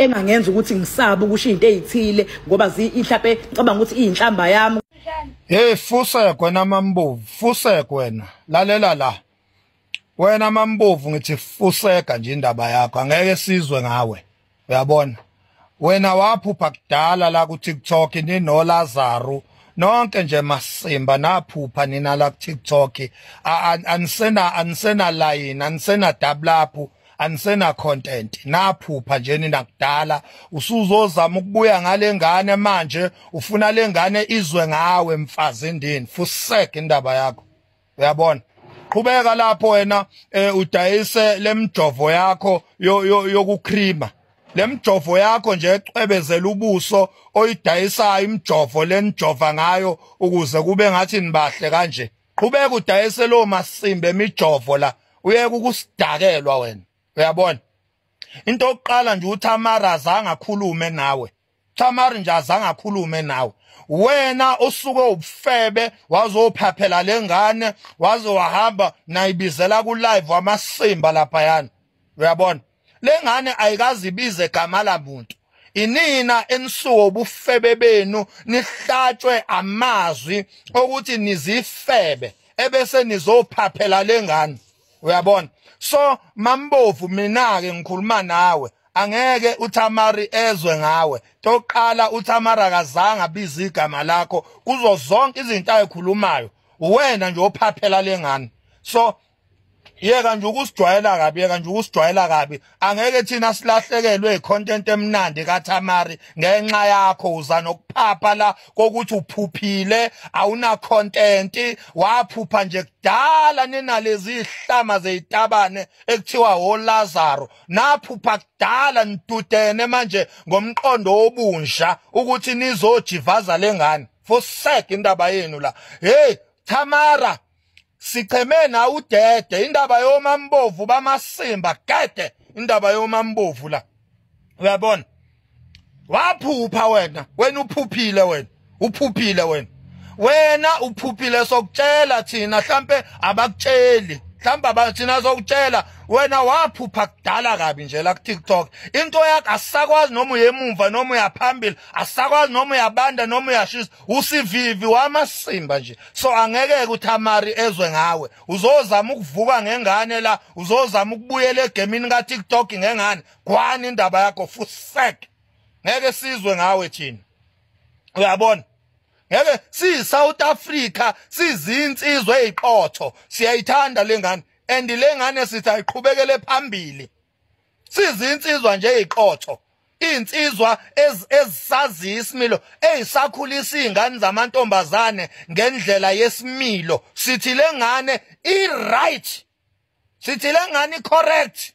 engangenza ukuthi ngisabe ukusho izinto ezithile ngoba mhlawumbe ngicabanga ukuthi iyinhlamba yami. Hey Fuseko wena Mambovu, Fuseko wena lalela la. Wena Mambovu ngithi Fuseka nje indaba yakho angeke sizwe ngawe. Uyabona? Wena waphupha kudala la ku TikTok nino Lazaro nonke nje masimba naphupha nina la ku TikTok anisena line anisena double up anisena content naphupha nje nina kudala usuzozama ukubuya ngale ngane manje ufuna lengane izwe ngawe mfazi endini Fuseka indaba yakho. Uyabona? Qhubeka lapho wena udayise lemjovo yakho yokukrima. Lemjovo yakho nje ecwebezela ubuso oyidayisayo imjovo lenjova ngayo ukuze kube ngathi nibahle kanje. Qhubeka udayise lo masimbe emijovo la uyeke ukusidakelwa wena. Uyabona? Into yokuqala nje uThamara azange akhulume nawe. Thamara nje azange akhulume nawe. Wena usuke ubufebe wazophaphela lengane waze wahamba nayibizela ku live wamasimba lapha yana. Uyabona? Lengane ayikazi ibize igama lamuntu. Inina enisuke ubufebe benu nihlatshwe amazwi ukuthi nizifebe ebese nizophaphela lengane. Uyabona? So Mambovu mina ke ngikhuluma nawe. Angeke uThamari ezwe ngawe. Toqala uThamara kazange abize igama lakho kuzo zonke izinto ayikhulumayo. Wena nje ophaphela lengane. So yeka nje ukusijwayela kabi yeka nje ukusijwayela kabi angeke thina silahlekelwe icontent emnandi kaThamari ngenxa yakho uza nokuphapha la kokuthi uphuphile awuna content waphupha nje kudala ninalezi ihlama zeyitabane ekuthiwa oLazaro naphupha kudala nidudene manje ngomqondo obunja ukuthi nizojivaza lengane Fuseka indaba yenu la. Hey Thamara sicheme na udede indaba yoMambovu bamasimba gede indaba yoMambovu la. Uyabona? Waphupha wena uphuphile wena uphuphile wena uphuphile sokutshela thina mhlambe abakutsheli mhlamba thina sokutshela wena waphupha kudala kabi nje la ku TikTok into yakho asakwazi noma uyemumva noma uyaphambili asakwazi noma uyabanda noma uyashisa usivivi wamasimba nje. So angeke uThamari ezwe ngawe uzozama ukuvuka ngengane la uzozama ukubuyela egemini ka TikTok ngengane kwani indaba yakho Fuseka ngeke sizwe ngawe thina. Uyabona? Ngeke South Africa sizinsizwe eziqotho siyayithanda lengane and lengane sithi ayiqhubekele phambili. Sizinsizwa nje eziqotho insizwa ezisazi isimilo ezisakhulisa izingane zamantombazane ngendlela yesimilo sithi lengane i-right sithi lengane i-correct.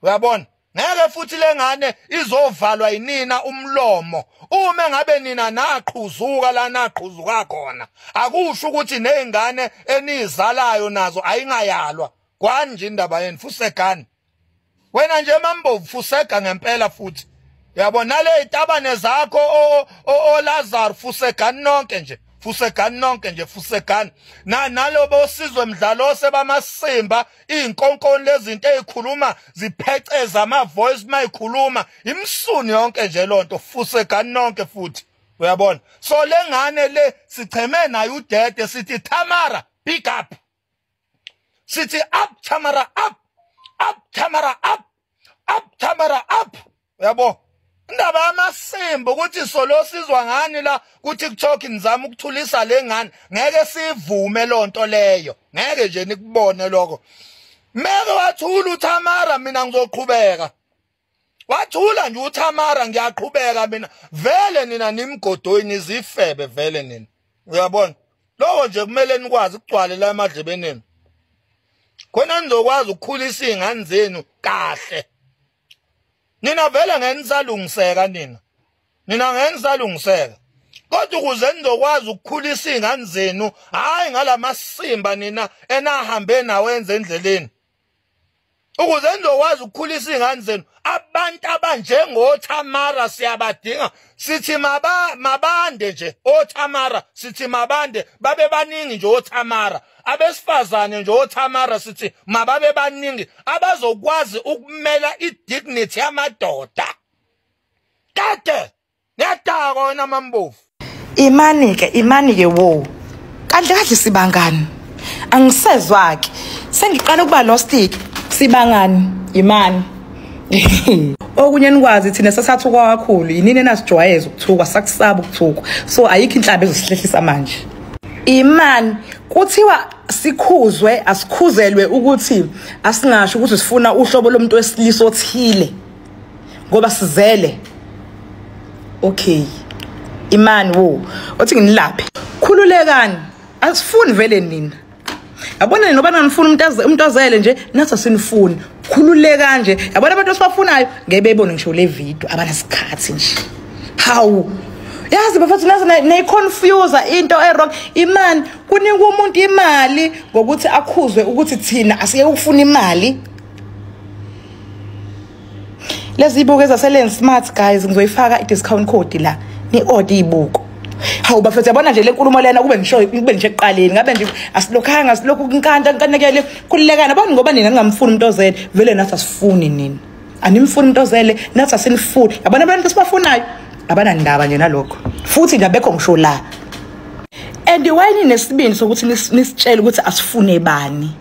Uyabona? Ngeke futhi lengane izovalwa yinina umlomo uma ngabe nina naqhuzuka la naqhuzuka khona akusho ukuthi nezingane enizalayo nazo ayingayalwa kwanje indaba yenu Fusekani. Wena nje Mambovu Fuseka ngempela futhi. Uyabona le itabane zakho oLazaro Fusekani nonke nje Fusekani nonke nje Fusekani nalobo sizwe mdlalo sebamasimba inkonkoni lezinto ezikhuluma zipheceza ama voice mayikhuluma imsuni yonke nje lonto Fusekani nonke futhi. Uyabona? So lengane le sicheme nayo udede sithi Thamara pick up sithi up Thamara up Thamara up Thamara up. Uyabo? Indaba yamasimba ukuthi solo sizwa ngani la ku TikTok nizama ukuthulisa lengane ngeke sivume lonto leyo ngeke nje nikubone lokho. Meke wathula uThamara mina ngizoqhubeka. Wathula nje uThamara ngiyaqhubeka mina vele nina nimgodoyini zifebe vele nina. Uyabona? Lokho nje kumele nikwazi ukugcwala la emadlebeni enu. Khona nizokwazi ukukhulisa izingane zenu kahle. Nina vele ngenisalungiseka nina ngenisalungiseka kodwa ukuze nizokwazi ukukhulisa izingane zenu hayi ngalamasimba nina enahambe nawenze endleleni ukuze nizokwazi ukukhulisa izingane zenu abantu abanjengoThamara siyabadinga sithi mabande nje oThamara sithi mabande babe baningi nje oThamara abesifazane nje oThamara sithi mababe baningi abazokwazi ukumela idignity yamadoda kade niyadaka wena mambofu. Imani ke wo. Kahle sibangani. Angisezwa ke. Sengiqala ukuba lost sibangani imani. Okunye nikwazi thina sesathuka kakhulu yinini enasijwayeza ukuthuka sakusaba ukuthuka. So ayikho inhlamba ezosihlehlisa manje. Imani kuthiwa sikhuzwe asikhuzelwe ukuthi asingasho ukuthi sifuna uhlobo lomuntu wesilisa othile ngoba sizele. Okay. Imani wo othi nginilaphe. Khululekani. Asifuni vele nina. Yabona noba nanifuna umuntu ozele nje nathi asinifuni. Khululeka nje. Yabona abantu esibafunayo ngeke bebone ngisho le video abanasikhathi nje. Hawu. Yazi bafethu nazo neconfuse into errong. Imani kunika umuntu imali ngokuthi akhuzwe ukuthi thina asike ukufuna imali. Lezi ibuko ezaseLens Smart guys ngizoyifaka i-discount code la. Ni order ibuko. Hawu bafethu yabona nje le nkulumo lena kube ngisho eqaleni ngabe nje asilokhanga silokhu inkanekele khulilekana abantu ngoba nina ngingamfuni umuntu ozele vele nathi asifuni nina. Animfuni umuntu ozele nathi asinifuni. Yabona abantu esibafunayo abana ndaba nje nalokho. Futhi ngabekho ngisho la. And wayini nesibindi sokuthi nisitshele ukuthi asifune bani.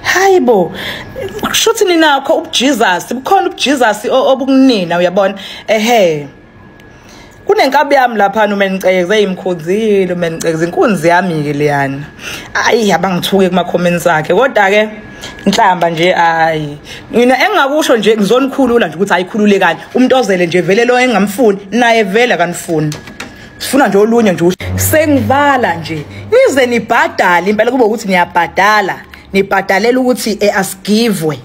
Hayibo kushuthi ninakho uJesus bukhona uJesus obukunina uyabona kunenkabi yami lapha umenicekeze imkhonzile umenicekeze inkunzi yami ke leyana ayi abangithuke kuma comments akhe kodwa ke inhlamba nje ayi mina engakusho nje ngizonikhulula nje ukuthi ayikhululekani umuntu ozele nje vele lo engamfuni naye vele akanifuni sifuna nje olunye nje sengivala nje nize nibhadale impela kube ukuthi niyabhadala nibhadalela ukuthi asigivwe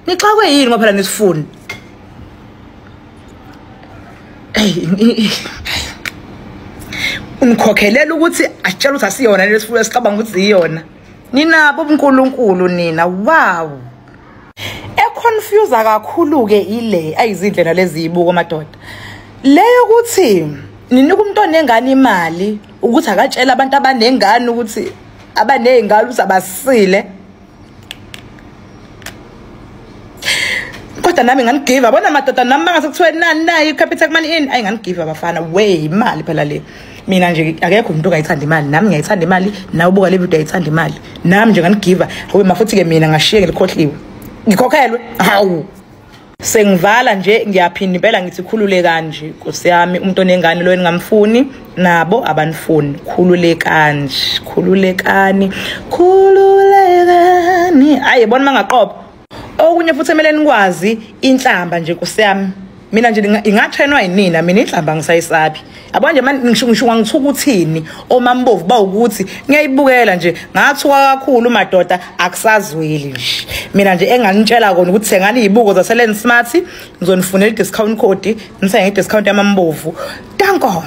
nixakwe yini ngoba phela nisifuni umkhokhelela ukuthi asitshela ukuthi asiyona lesifuna sicabanga ukuthi iyona ninabo uNkulunkulu nina wow econfuse kakhulu ke ile ayizindlela lezi ibuko madoda leyo ukuthi ninika umuntu onengane imali ukuthi akatshela abantu abanengane ukuthi abanezingalo uzabasile kodwa nami nganigive abona madoda nami mangase kuthiwe nani nayi capital money in ayinganigive abafana we imali phela le mina nje akekho umuntu ongayithanda imali nami ngiyayithanda imali nawe ubuka le video ayithanda imali nami nje nganigive awe mafuthi ke mina ngashiye ngilikhohliwe ngikhokhelwe hawu sengivala nje ngiyaphinda impela ngithi khululekani nje Nkosi yami umuntu onengane lo engamfuni nabo abanifuni khululekani ayi yabona mangaqopha okunye futhi emele nikwazi inhlamba nje Nkosi yami mina nje ingatrainwa yinina mina inhlamba ngisayisabi yabona nje manje ngisho ngithuka uthini omambovu ba ukuthi ngiyayibukela nje ngathuka kakhulu madoda akusazweli nje mina nje enganitshela kona ukuthi thengani izibuko zaseLens Smart ngizonifunela i-discount code ngisenge i-discount yamambovu danko